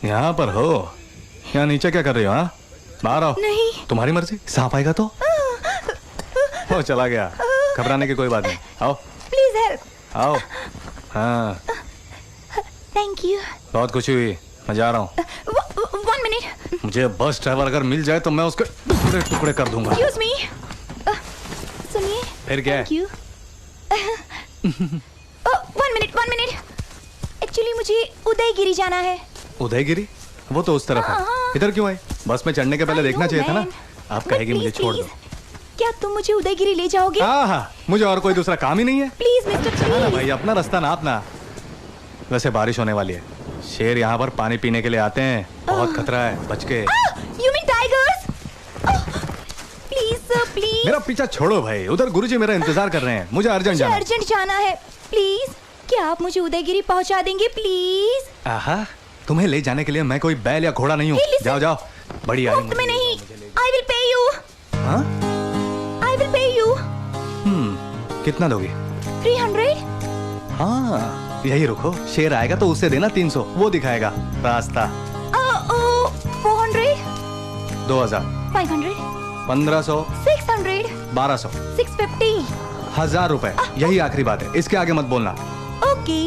यहाँ पर हो? यहाँ नीचे क्या कर रही हो? हाँ, बाहर आओ। नहीं। तुम्हारी मर्जी, सांप आएगा तो? वो चला गया, घबराने की कोई बात नहीं। आओ प्लीज हेल्प। आओ। हाँ, थैंक यू। बहुत खुशी हुई, मैं जा रहा हूँ। 1 मिनट। मुझे बस ड्राइवर अगर मिल जाए तो मैं उसके टुकड़े टुकड़े कर दूंगा। Excuse me. सुनिए। फिर क्या है? Thank you. 1 मिनट। एक्चुअली मुझे उदयगिरी जाना है। उदयगिरी? वो तो उस तरफ है। इधर क्यों आए? बस में चढ़ने के पहले देखना चाहिए था ना। आप कहेगी मुझे छोड़ दो। क्या तुम मुझे उदयगिरी ले जाओगे? हाँ, मुझे और कोई दूसरा काम ही नहीं है। Please mister, please. भाई अपना रास्ता ना अपना। वैसे बारिश होने वाली है, शेर यहाँ पर पानी पीने के लिए आते हैं, बहुत खतरा है, बच के। You mean tigers? Please sir, please. मेरा पीछा छोड़ो भाई, उधर गुरुजी मेरा इंतजार कर रहे हैं, मुझे अर्जेंट जाना है। प्लीज, क्या आप मुझे उदयगिरी पहुँचा देंगे प्लीज? आहा, तुम्हें ले जाने के लिए मैं कोई बैल या घोड़ा नहीं हूँ। जाओ जाओ, बड़ी आई। मुफ्त में नहीं। I will pay you. हाँ? I will pay you. कितना दोगी? 300. हाँ, यही रुको, शेर आएगा तो उसे देना 300, वो दिखाएगा रास्ता। 400. 2000. 500. 1500. 600. 1200. 650. 1000 रुपए, यही आखिरी बात है, इसके आगे मत बोलना। ओके।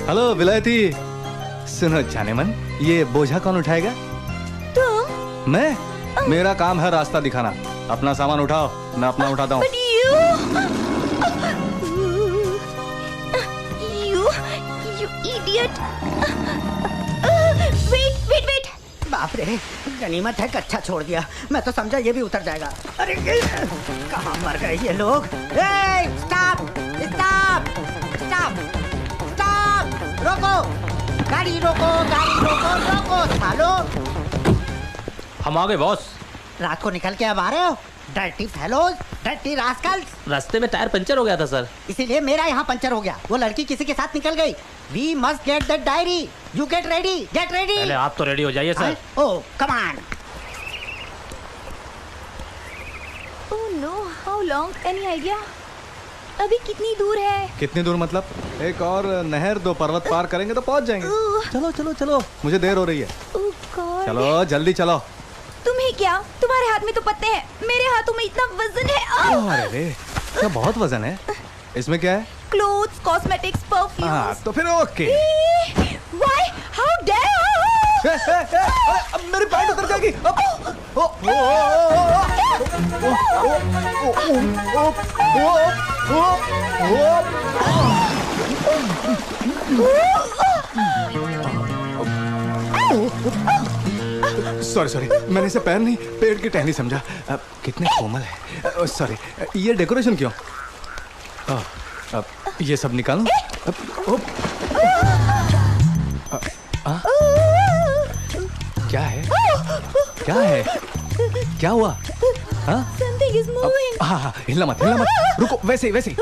हेलो विलायती, सुनो जाने मन, ये बोझा कौन उठाएगा? तुम? मैं? मेरा काम है रास्ता दिखाना। अपना सामान उठाओ, मैं अपना उठाता हूँ। You idiot! Wait! बाप रे, गनीमत है कच्चा छोड़ दिया। मैं तो समझा ये भी उतर जाएगा। अरे कहाँ मर गए ये लोग? स्टॉप! रोको! गाड़ी रोको सालो! हम आ गए बॉस। रात को निकल के अब आ रहे हो? Dirty fellows, dirty Rascals. रास्ते में टायर पंचर हो गया था सर, इसीलिए मेरा यहाँ पंचर हो गया। वो लड़की किसी के साथ निकल गई। We must get that diary. You get ready. पहले आप तो रेडी हो जाइए sir. Oh, come on. Oh no, how long? Any idea? अभी कितनी दूर है? कितनी दूर मतलब? एक और नहर, 2 पर्वत पार करेंगे तो पहुंच जाएंगे। चलो, मुझे देर हो रही है। Oh God. चलो जल्दी चलो। तुम्हें क्या? तुम्हारे हाथ में तो पत्ते हैं, मेरे हाथों में इतना वजन है। अरे रे, क्या बहुत वजन है। इसमें क्या है? Clothes, cosmetics, perfumes. हाँ, तो फिर ओके। Why? How dare? अब मेरी पैंट उतर जाएगी। सॉरी, मैंने इसे पैर नहीं, पेट की टहनी समझा। कितने कोमल है। सॉरी, ये डेकोरेशन क्यों? अब ये सब निकालो। क्या है? क्या हुआ? Something is moving. हाँ, हिलना मत। रुको, वैसे ही।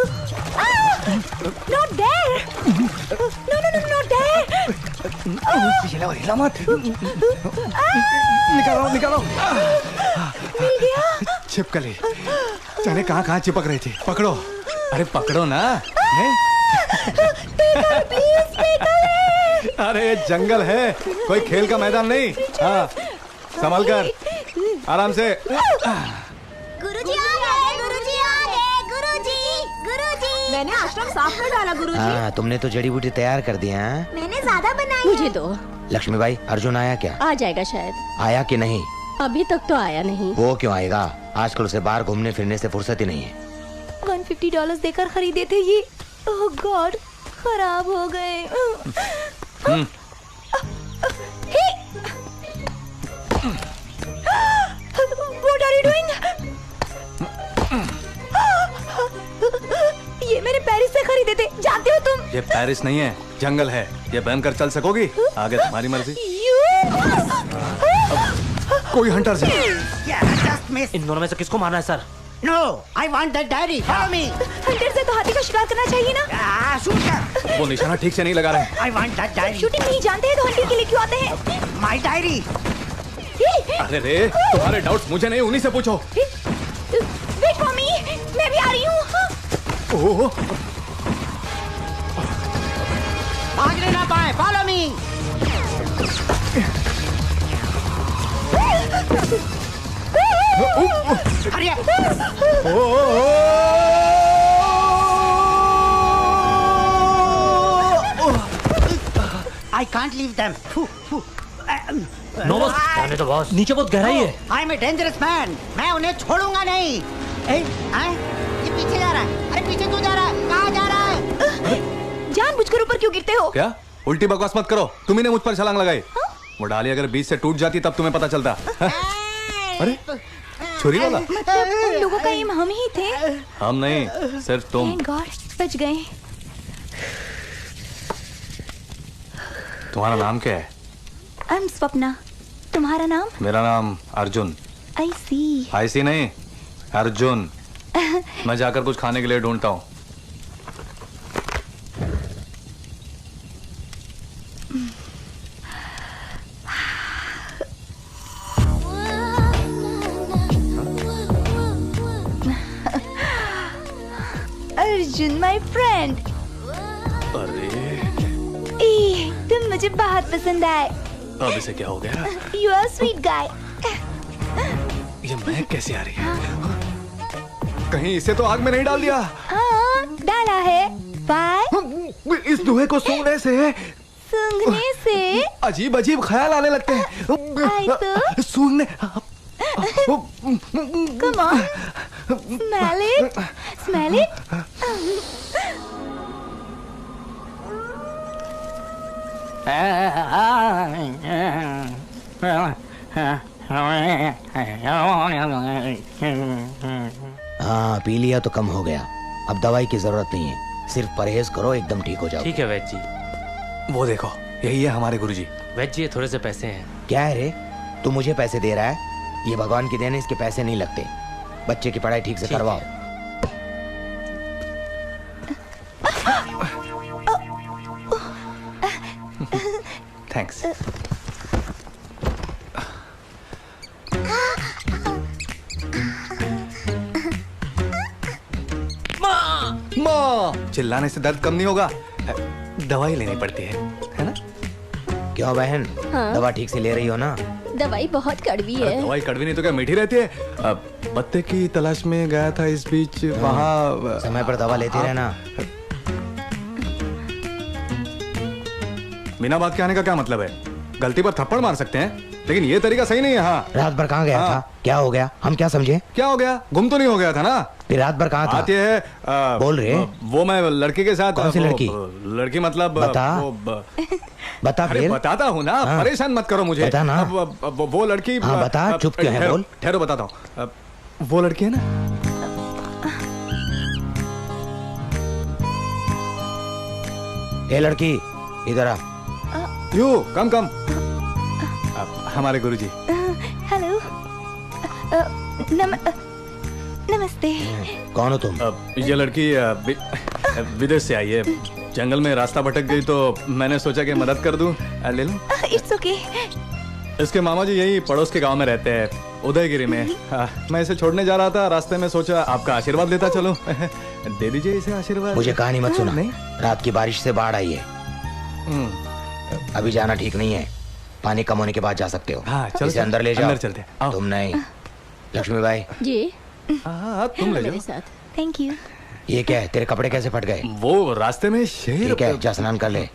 Not there. No, not there. हिला मत। निकालो। मिल गया। छिपकली, जाने कहाँ चिपक रही थी। पकड़ो, अरे पकड़ो ना। अरे जंगल है, कोई खेल का मैदान नहीं। हाँ, संभल कर, आराम से। गुरुजी आ गए। मैंने आश्रम साफ कर डाला गुरुजी। हाँ, तुमने तो जड़ी बूटी तैयार कर दी है। मैंने ज्यादा बनाई। मुझे दो। लक्ष्मीबाई, अर्जुन आया क्या? आ जाएगा शायद। आया कि नहीं? अभी तक तो आया नहीं। वो क्यों आएगा? आजकल उसे बाहर घूमने फिरने से फुर्सत ही नहीं है। $150 देकर खरीदे थे ये। ओह गॉड, खराब हो गए। What are you doing? ये मैंने पेरिस से खरीदे थे, जानते हो तुम? ये पेरिस नहीं है, जंगल है। ये पहनकर चल सकोगी? आगे तुम्हारी मर्जी। कोई हंटर से। इन दोनों में से किसको मारना है sir? No, I want that diary. Follow me. Hunter से तो हाथी का शिकार करना चाहिए ना? Shoot her. वो निशाना ठीक से नहीं लगा रहे। I want that diary. Shooting नहीं जानते हैं तो हंटर के लिए क्यों आते हैं? My diary. अरे रे, तुम्हारे डाउट्स मुझे नहीं, उन्हीं से पूछो। Wait for me, मैं भी आ रही हूँ। ओह, भागने ना पाए, फॉलो मी। अरे I can't leave them. No boss, जाने दो बॉस, नीचे बहुत गहराई है। I am a dangerous man. मैं उन्हें छोड़ूंगा नहीं। ये पीछे जा रहा है। अरे पीछे क्यों जा रहा है? कहाँ जा रहा है? जानबूझकर ऊपर क्यों गिरते हो? क्या उल्टी बकवास मत करो, तुम्ही ने मुझ पर छलांग लगाई। वो डाली अगर बीच से टूट जाती तब तुम्हें पता चलता। अरे छुरी वाला? मतलब उन लोगों का एम हम ही थे। हम नहीं, सिर्फ तुम। Thank God, बच गए। तुम्हारा नाम क्या है? I'm स्वप्ना। तुम्हारा नाम? मेरा नाम अर्जुन। I see। ऐसी नहीं, अर्जुन। मैं जाकर कुछ खाने के लिए ढूंढता हूँ। Arjun my friend। अरे तुम मुझे बहुत पसंद आए। अब इसे क्या हो गया? You are sweet guy। ये महक कैसे आ रही है? कहीं इसे तो आग में नहीं डाल दिया? हाँ, डाला है। Why? इस धुएं को सूंघने से सूंघने से अजीब अजीब ख्याल आने लगते हैं। आई तो सूंघने। Come on, smell it, smell it। हाँ, पी लिया तो कम हो गया। अब दवाई की जरूरत नहीं है, सिर्फ परहेज करो, एकदम ठीक हो जाओ। ठीक है वैद जी। वो देखो, यही है हमारे गुरुजी। वैद जी, ये थोड़े से पैसे हैं। क्या है रे, तू मुझे पैसे दे रहा है? ये भगवान की देन है, इसके पैसे नहीं लगते। बच्चे की पढ़ाई ठीक से करवाओ। थैंक्स। माँ, चिल्लाने से दर्द कम नहीं होगा, दवाई लेनी पड़ती है ना? क्यों बहन, हाँ? दवा ठीक से ले रही हो ना? दवाई बहुत कड़वी है। दवाई कड़वी नहीं तो क्या मीठी रहती है? पत्ते की तलाश में गया था इस बीच, वहाँ समय पर दवा लेती रहना। बिना बात के आने का क्या मतलब है? गलती पर थप्पड़ मार सकते हैं, लेकिन ये तरीका सही नहीं है। हाँ, रात भर कहाँ गया था? क्या हो गया? हम क्या समझे? क्या हो गया? गुम तो नहीं हो गया था ना? फिर रात भर कहाँ था? बात ये है, बोल रहे? वो मैं लड़की के साथ। कौन सी लड़की? लड़की मतलब बता। बता अरे फिर। बताता हूँ ना, हाँ। परेशान मत करो मुझे। बता ना। वो लड़की। हाँ बता, चुप क्यों है? बोल। ठहरो बताता हूँ। वो लड़की है ना, ए लड़की, इधर आ। यू कम कम। हमारे गुरुजी। हेलो। नमस्ते। कौन हो तुम? ये लड़की विदेश से आई है। जंगल में रास्ता भटक गई तो मैंने सोचा कि मदद कर दूं। ले लो। It's okay. इसके मामा जी यही पड़ोस के गांव में रहते हैं, उदयगिरी में। मैं इसे छोड़ने जा रहा था, रास्ते में सोचा आपका आशीर्वाद लेता चलो। दे दीजिए इसे आशीर्वाद। मुझे कहानी मत सुना। नहीं? रात की बारिश से बाढ़ आई है, अभी जाना ठीक नहीं है। पानी कम होने के बाद जा सकते हो। हाँ, चलो, इसे अंदर ले जाओ। अंदर चलते हैं, आओ। तुम नहीं, लक्ष्मीबाई। जी हाँ, तुम ले मेरे जाओ। साथ। Thank you. ये क्या है? तेरे कपड़े कैसे फट गए? वो रास्ते में शेर। ठीक है, जा स्नान कर ले।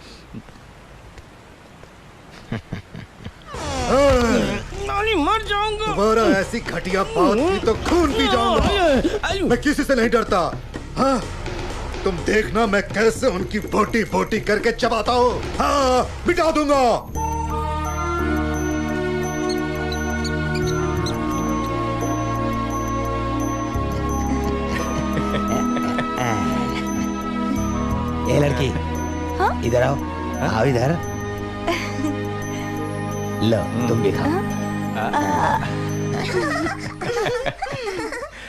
दोबारा ऐसी घटिया बात की तो खून पी जाऊंगा। मैं किसी से नहीं डरता। हाँ, तुम देखना मैं कैसे उनकी बोटी बोटी करके चबाता हूँ। हाँ, मिटा दूंगा। ये लड़की, हाँ? इधर आओ। आओ इधर। लो, तुम भी खाओ।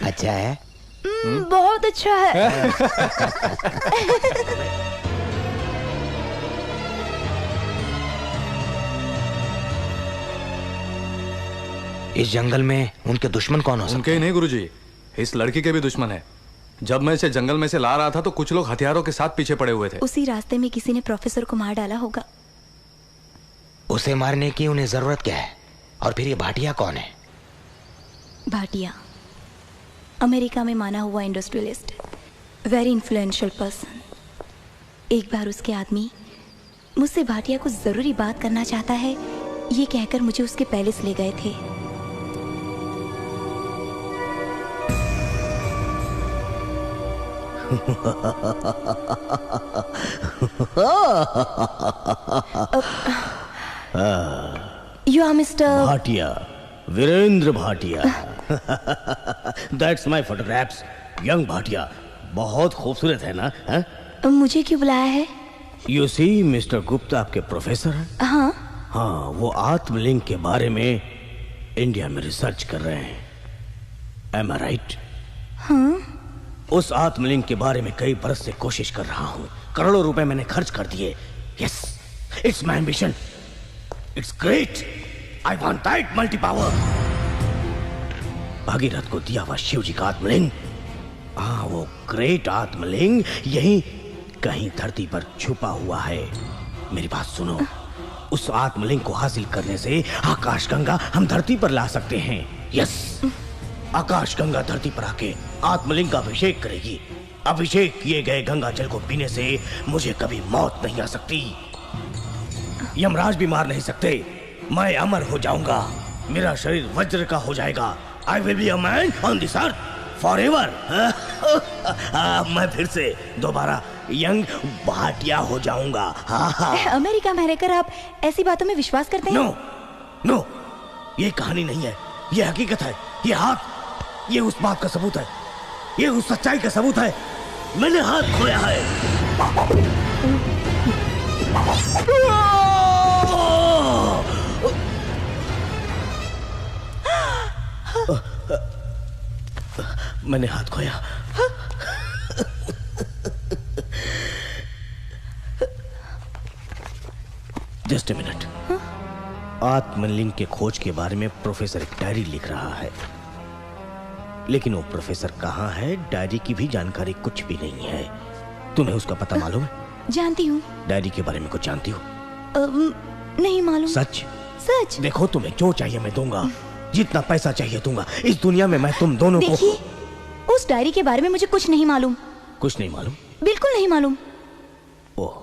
अच्छा है? बहुत अच्छा है। इस जंगल में उनके दुश्मन कौन हो सकते? उनके ही नहीं गुरुजी, इस लड़की के भी दुश्मन है। जब मैं इसे जंगल में से ला रहा था तो कुछ लोग हथियारों के साथ पीछे पड़े हुए थे। उसी रास्ते में किसी ने प्रोफेसर को मार डाला होगा। उसे मारने की उन्हें जरूरत क्या है? और फिर ये भाटिया कौन है? भाटिया अमेरिका में माना हुआ इंडस्ट्रियलिस्ट, वेरी इन्फ्लुएंशियल पर्सन। एक बार उसके आदमी मुझसे भाटिया को जरूरी बात करना चाहता है ये कहकर मुझे उसके पैलेस ले गए थे। You are Mr. Bhatia, Virendra Bhatia. That's my photographs. Young Bhatia, बहुत खूबसूरत है ना? मुझे क्यों बुलाया है? You see, मिस्टर गुप्ता आपके प्रोफेसर हैं? हाँ। हाँ, वो आत्मलिंग के बारे में इंडिया में रिसर्च कर रहे हैं। Am I right? हाँ। उस आत्मलिंग के बारे में कई बरस से कोशिश कर रहा हूँ। करोड़ों रुपए मैंने खर्च कर दिए। Yes, it's my ambition. It's great. I want that multi power. Bhagirath को दिया हुआ शिव जी का आत्मलिंग, हाँ वो ग्रेट आत्मलिंग यहीं कहीं धरती पर छुपा हुआ है। मेरी बात सुनो, उस आत्मलिंग को हासिल करने से आकाश गंगा हम धरती पर ला सकते हैं। यस, आकाश गंगा धरती पर आके आत्मलिंग का अभिषेक करेगी। अभिषेक किए गए गंगा जल को पीने से मुझे कभी मौत नहीं आ सकती, यमराज भी मार नहीं सकते। मैं अमर हो जाऊंगा, मेरा शरीर वज्र का हो जाएगा। I will be a man on this earth forever. मैं फिर से दोबारा यंग भाटिया हो जाऊंगा। अमेरिका में रहकर आप ऐसी बातों में विश्वास करते हैं? नो नो, ये कहानी नहीं है, ये हकीकत है। ये हाथ, ये उस बात का सबूत है, ये उस सच्चाई का सबूत है। मैंने हाथ खोया है। मैंने हाथ खोया। Just a minute. आत्मलिंग के खोज के बारे में प्रोफेसर एक डायरी लिख रहा है, लेकिन वो प्रोफेसर कहाँ है, डायरी की भी जानकारी कुछ भी नहीं है। तुम्हें उसका पता मालूम है? जानती हूँ। डायरी के बारे में कुछ जानती हो? नहीं मालूम। सच? सच। देखो, तुम्हें जो चाहिए मैं दूंगा, जितना पैसा चाहिए दूंगा। इस दुनिया में मैं तुम दोनों को। देखिए, उस डायरी के बारे में मुझे कुछ नहीं मालूम। कुछ नहीं मालूम? बिल्कुल नहीं मालूम। ओह,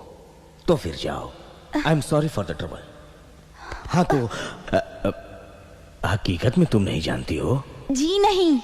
तो फिर जाओ। I am sorry for the trouble. हाँ तो हकीकत में तुम नहीं जानती हो? जी नहीं।